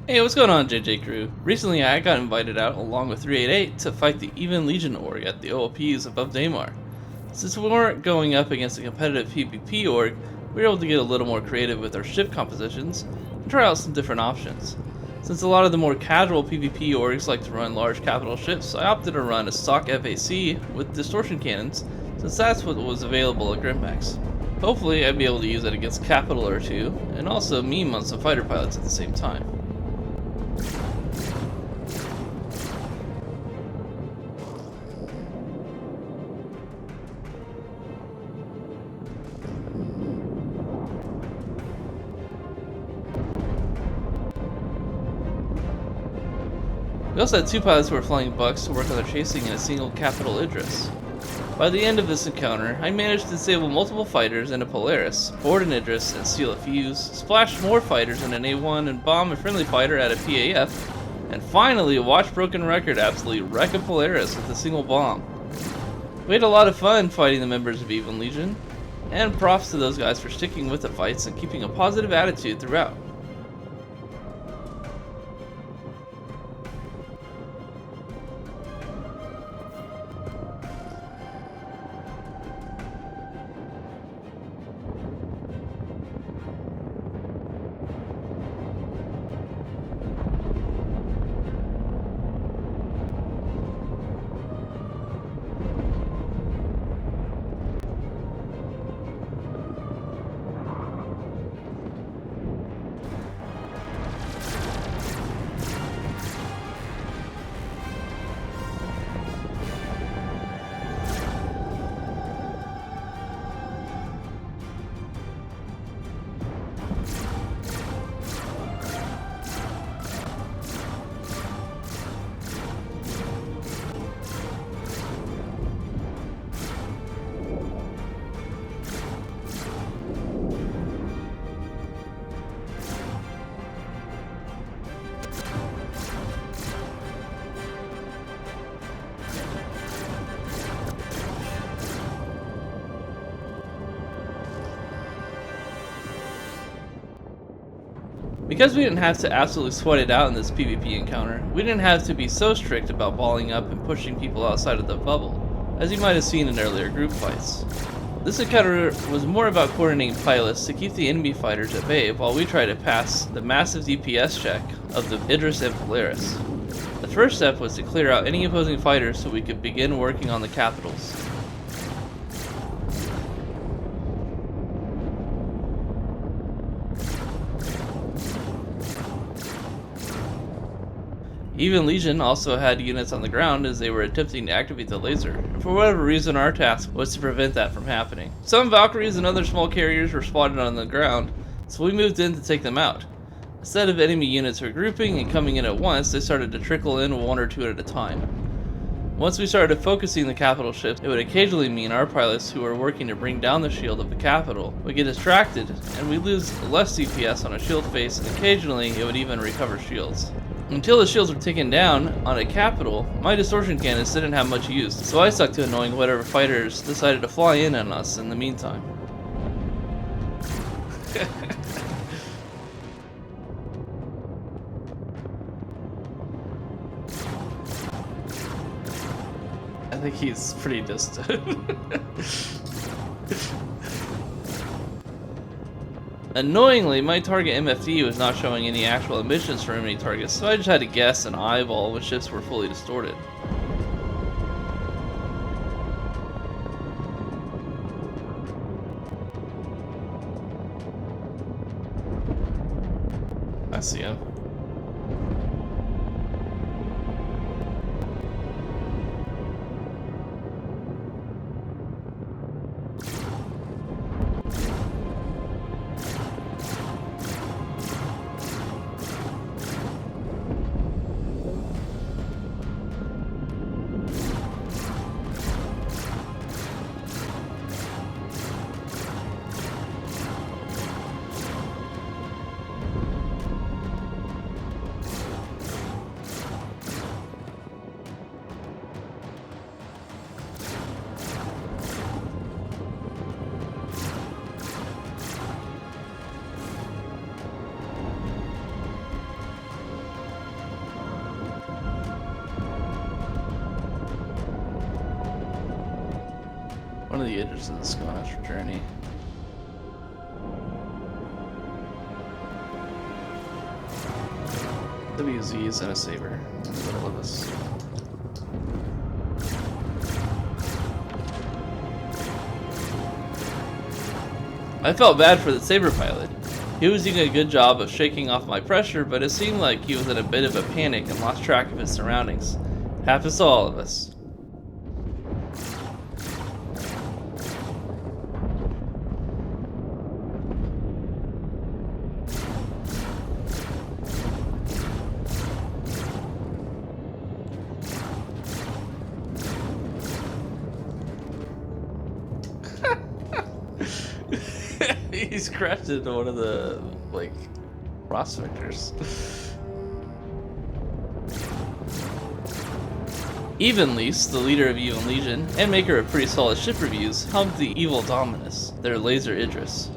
Hey, what's going on, JJ Crew? Recently, I got invited out along with 388 to fight the Evenlease org at the OLPs above Daymar. Since we weren't going up against a competitive PvP org, we were able to get a little more creative with our ship compositions and try out some different options. Since a lot of the more casual PvP orgs like to run large capital ships, I opted to run a stock FAC with distortion cannons, since that's what was available at Grimmax. Hopefully, I'd be able to use it against capital or two, and also meme on some fighter pilots at the same time. We also had two pilots who were flying bucks to work on their chasing in a single capital Idris. By the end of this encounter, I managed to disable multiple fighters and a Polaris, board an Idris and steal a fuse, splash more fighters in an A1 and bomb a friendly fighter at a PAF, and finally watch Broken Record absolutely wreck a Polaris with a single bomb. We had a lot of fun fighting the members of Evenlease, and props to those guys for sticking with the fights and keeping a positive attitude throughout. Because we didn't have to absolutely sweat it out in this PvP encounter, we didn't have to be so strict about balling up and pushing people outside of the bubble, as you might have seen in earlier group fights. This encounter was more about coordinating pilots to keep the enemy fighters at bay while we tried to pass the massive DPS check of the Idris and Polaris. The first step was to clear out any opposing fighters so we could begin working on the capitals. Evenlease also had units on the ground as they were attempting to activate the laser, and for whatever reason our task was to prevent that from happening. Some Valkyries and other small carriers were spotted on the ground, so we moved in to take them out. Instead of enemy units regrouping and coming in at once, they started to trickle in one or two at a time. Once we started focusing the capital ships, it would occasionally mean our pilots who were working to bring down the shield of the capital would get distracted, and we'd lose less DPS on a shield face, and occasionally it would even recover shields. Until the shields were taken down on a capital, my distortion cannons didn't have much use, so I stuck to annoying whatever fighters decided to fly in on us in the meantime. I think he's pretty distant. Annoyingly, my target MFD was not showing any actual emissions from enemy targets, so I just had to guess and eyeball when ships were fully distorted. I see him. the Idris going on a journey. WZs and a saber in the middle of us. I felt bad for the saber pilot. He was doing a good job of shaking off my pressure, but it seemed like he was in a bit of a panic and lost track of his surroundings. Happens to all of us. He's crashed into one of the, like, prospectors. Evenlease, the leader of Even Legion, and maker of pretty solid ship reviews, helmed the evil Dominus, their laser Idris.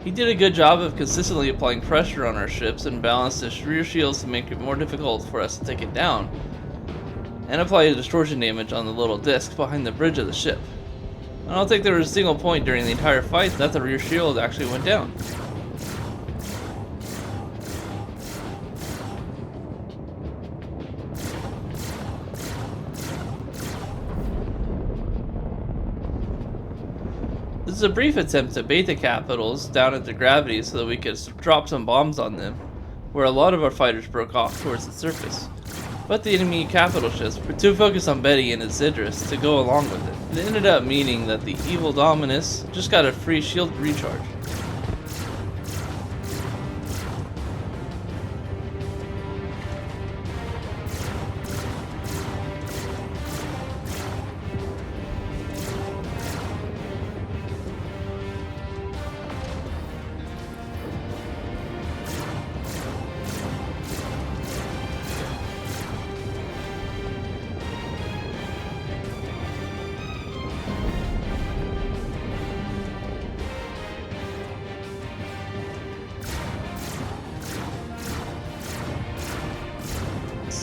He did a good job of consistently applying pressure on our ships and balanced his rear shields to make it more difficult for us to take it down, and apply distortion damage on the little disc behind the bridge of the ship. I don't think there was a single point during the entire fight that the rear shield actually went down. This is a brief attempt to bait the capitals down into gravity so that we could drop some bombs on them, where a lot of our fighters broke off towards the surface. But the enemy capital ships were too focused on Betty and his Idris to go along with it. It ended up meaning that the evil Dominus just got a free shield recharge.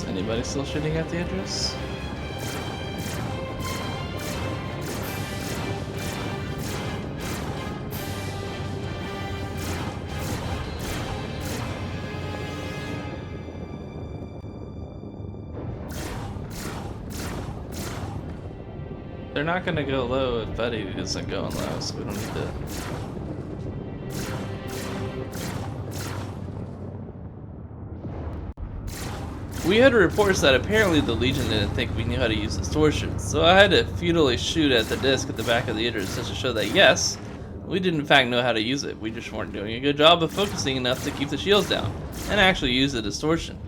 Anybody still shooting at the Idris? They're not gonna go low if Betty isn't going low, so we don't need to. We had reports that apparently the Legion didn't think we knew how to use distortion, so I had to futilely shoot at the disc at the back of the Idris just to show that yes, we did in fact know how to use it. We just weren't doing a good job of focusing enough to keep the shields down and actually use the distortion.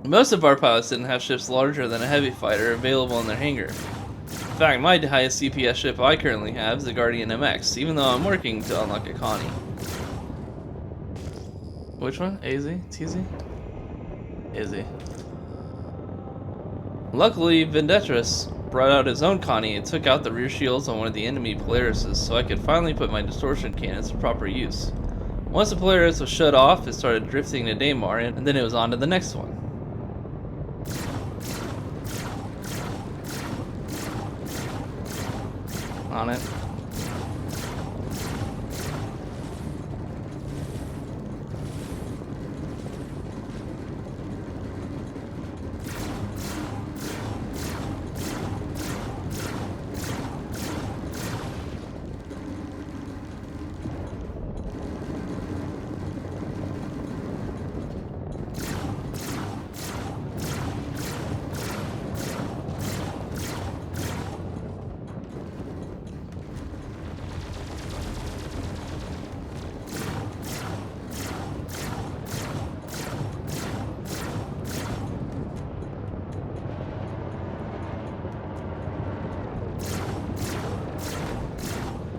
Most of our pilots didn't have ships larger than a heavy fighter available in their hangar. In fact, my highest CPS ship I currently have is the Guardian MX, even though I'm working to unlock a Connie. Which one? AZ? TZ? Izzy. Luckily, Vendetris brought out his own Connie and took out the rear shields on one of the enemy Polarises, so I could finally put my distortion cannons to proper use. Once the Polaris was shut off, it started drifting to Daymar, and then it was on to the next one. On it.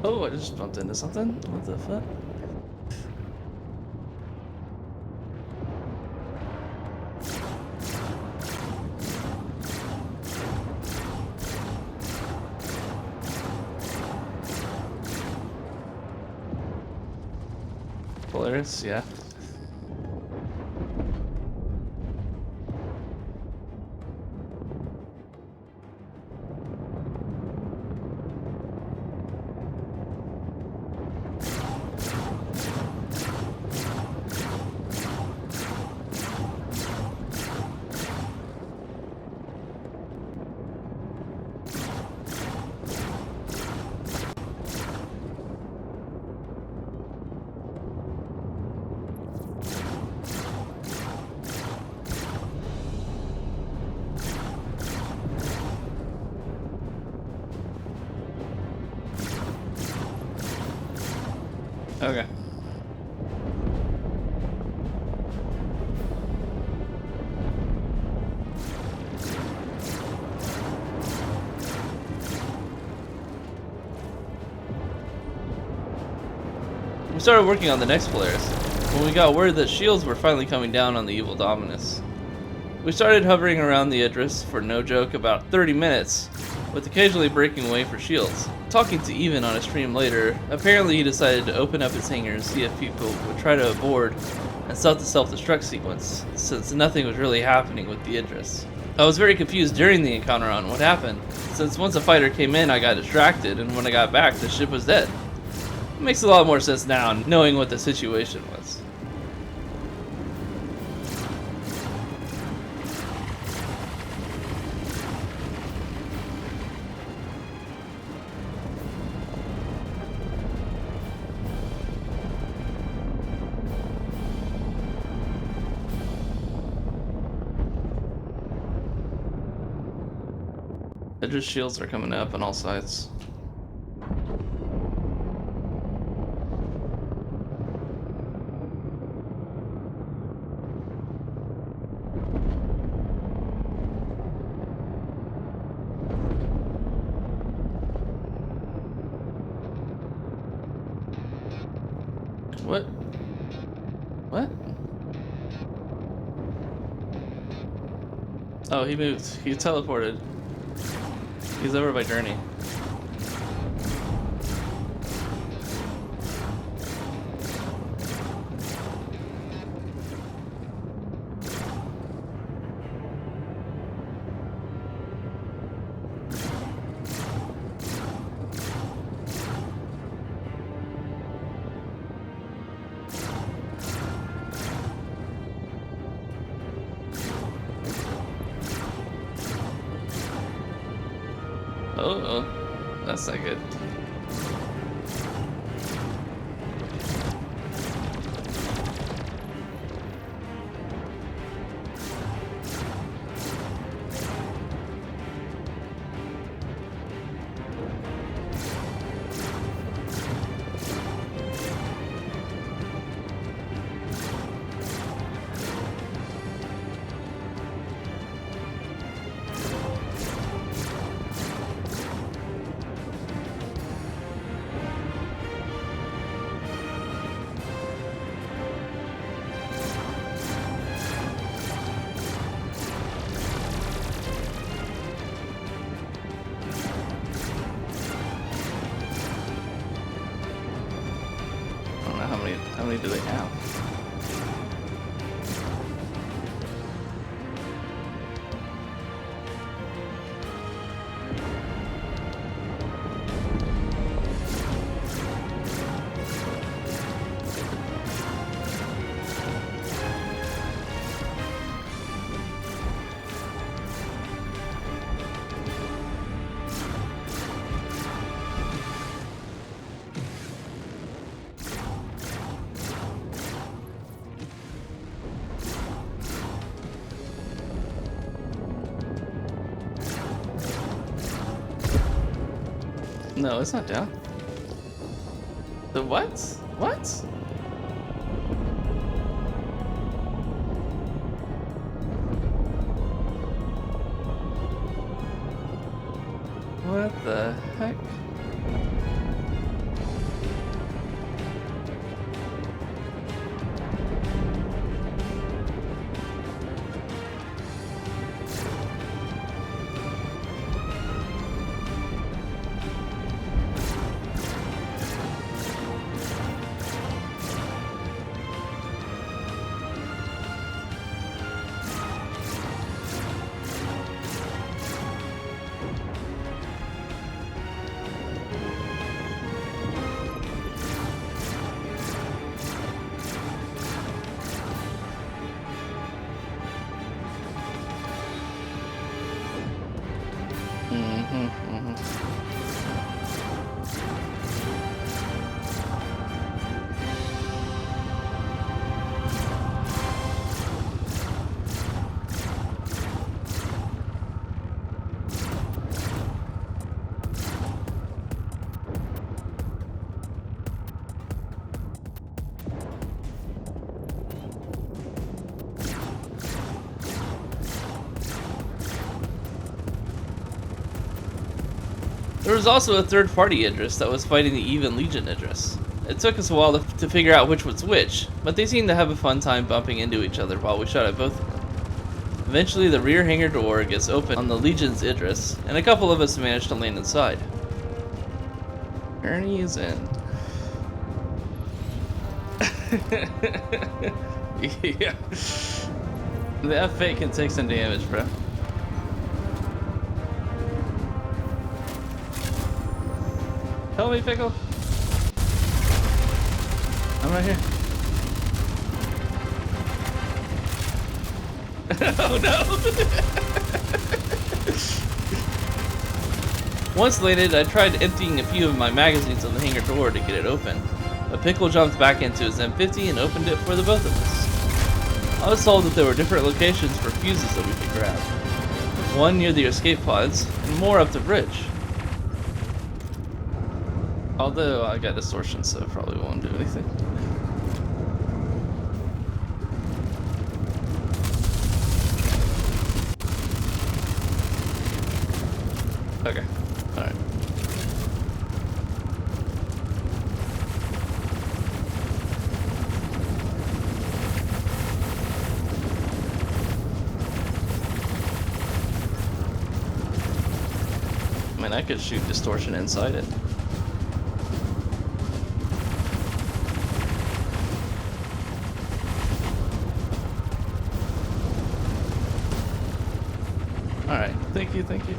Oh, I just bumped into something? What the fuck? Polaris, yeah. started working on the next Polaris, when we got word that shields were finally coming down on the evil Dominus. We started hovering around the Idris for, no joke, about 30 minutes, with occasionally breaking away for shields. Talking to Even on a stream later, apparently he decided to open up his hangar and see if people would try to aboard and start the self-destruct sequence, since nothing was really happening with the Idris. I was very confused during the encounter on what happened, since once a fighter came in I got distracted, and when I got back the ship was dead. It makes a lot more sense now, knowing what the situation was. Idris shields are coming up on all sides. What? What? Oh, he moved. He teleported. He's over by Journey. Oh, that's not good. How many do they have? No, it's not down. The what? What? What the heck? There was also a third-party Idris that was fighting the Even Legion Idris. It took us a while to to figure out which was which, but they seemed to have a fun time bumping into each other while we shot at both of them. Eventually, the rear hangar door gets open on the Legion's Idris, and a couple of us manage to land inside. Ernie is in. Yeah. The F8 can take some damage, bro. Help me, Pickle. I'm right here. Oh no! Once landed, I tried emptying a few of my magazines on the hangar door to get it open, but Pickle jumped back into his M50 and opened it for the both of us. I was told that there were different locations for fuses that we could grab. One near the escape pods, and more up the bridge. Although I got distortion, so it probably won't do anything. Okay, alright. I mean, I could shoot distortion inside it. Alright, thank you, thank you.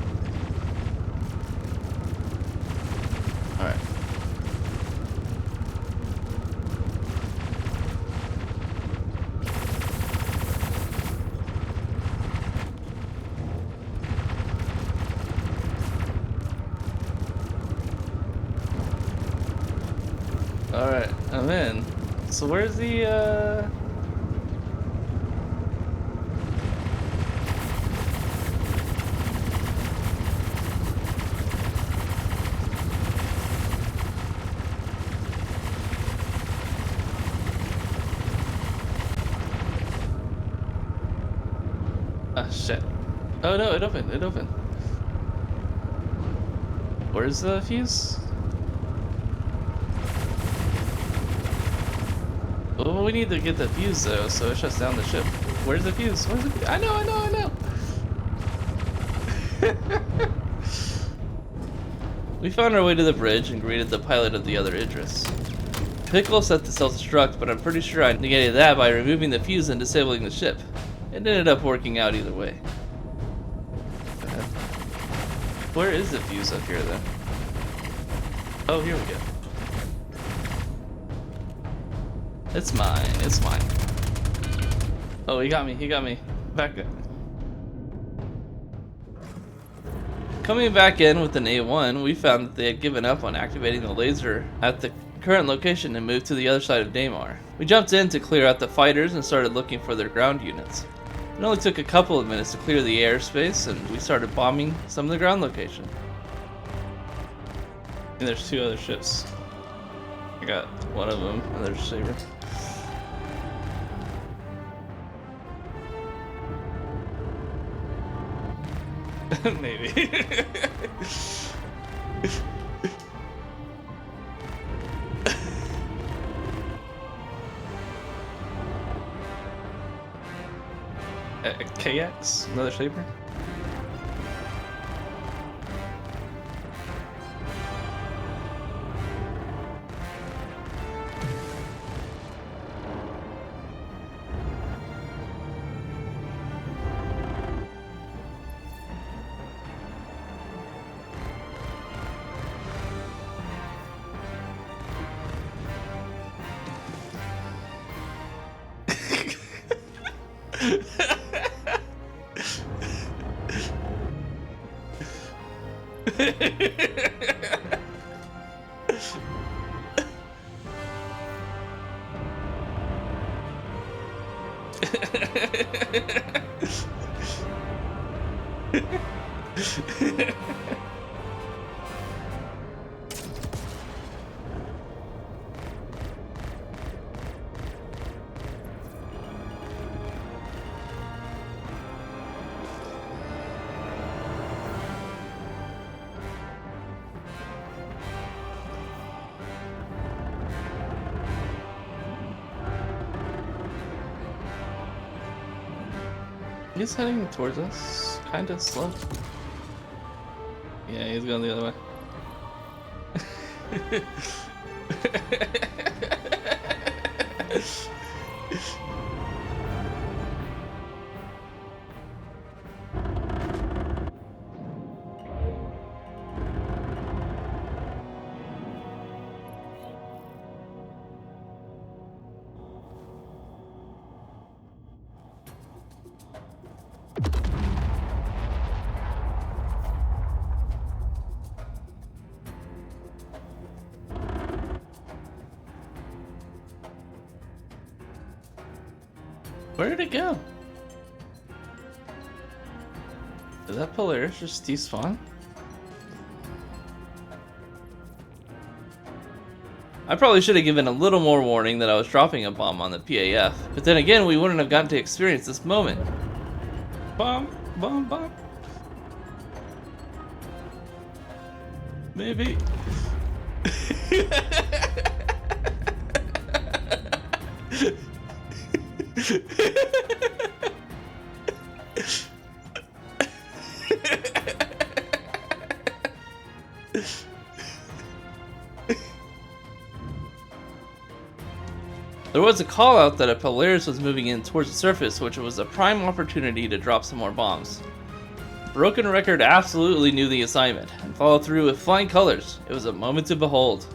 Alright. Alright, I'm in. So where's the, Ah, shit. Oh no, it opened, it opened. Where's the fuse? Well, we need to get the fuse though, so it shuts down the ship. Where's the fuse? Where's the fuse? I know. We found our way to the bridge and greeted the pilot of the other Idris. Pickle set to self-destruct, but I'm pretty sure I negated that by removing the fuse and disabling the ship. It ended up working out either way. Where is the fuse up here then? Oh, here we go. It's mine, it's mine. Oh, he got me. Back up. Coming back in with an A1, we found that they had given up on activating the laser at the current location and moved to the other side of Daymar. We jumped in to clear out the fighters and started looking for their ground units. It only took a couple of minutes to clear the airspace, and we started bombing some of the ground location. And there's two other ships. I got one of them, and there's Saber. Maybe. KX? Another Saber? He's heading towards us, kind of slow. Yeah, he's going the other way. Where did it go? Did that Polaris just despawn? I probably should have given a little more warning that I was dropping a bomb on the PAF, but then again, we wouldn't have gotten to experience this moment. Bomb, bomb, bomb. Maybe. There was a call out that a Polaris was moving in towards the surface, which was a prime opportunity to drop some more bombs. Broken Record absolutely knew the assignment and followed through with flying colors. It was a moment to behold.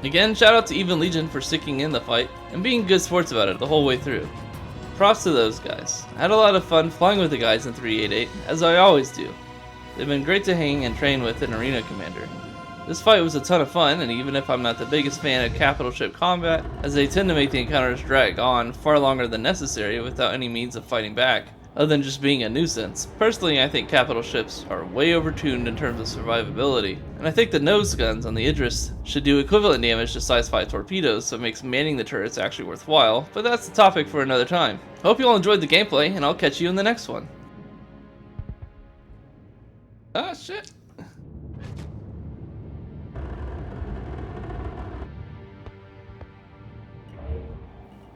Again, shout out to Evenlease for sticking in the fight and being good sports about it the whole way through. Props to those guys. I had a lot of fun flying with the guys in 388, as I always do. They've been great to hang and train with in Arena Commander. This fight was a ton of fun, and even if I'm not the biggest fan of capital ship combat, as they tend to make the encounters drag on far longer than necessary without any means of fighting back, other than just being a nuisance. Personally, I think capital ships are way overtuned in terms of survivability, and I think the nose guns on the Idris should do equivalent damage to size 5 torpedoes, so it makes manning the turrets actually worthwhile, but that's a topic for another time. Hope you all enjoyed the gameplay, and I'll catch you in the next one. Ah, shit.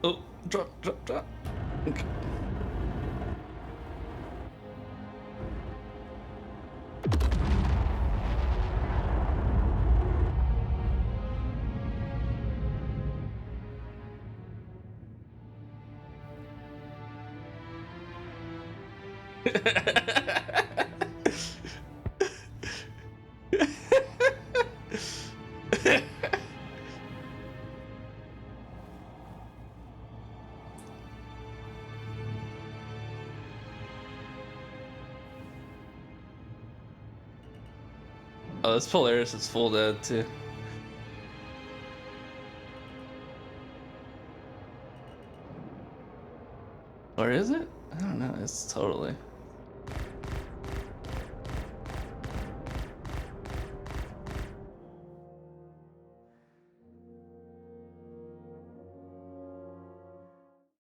Oh, drop, drop, drop. Okay. Oh, this Polaris is full dead too. Or is it? I don't know, it's totally.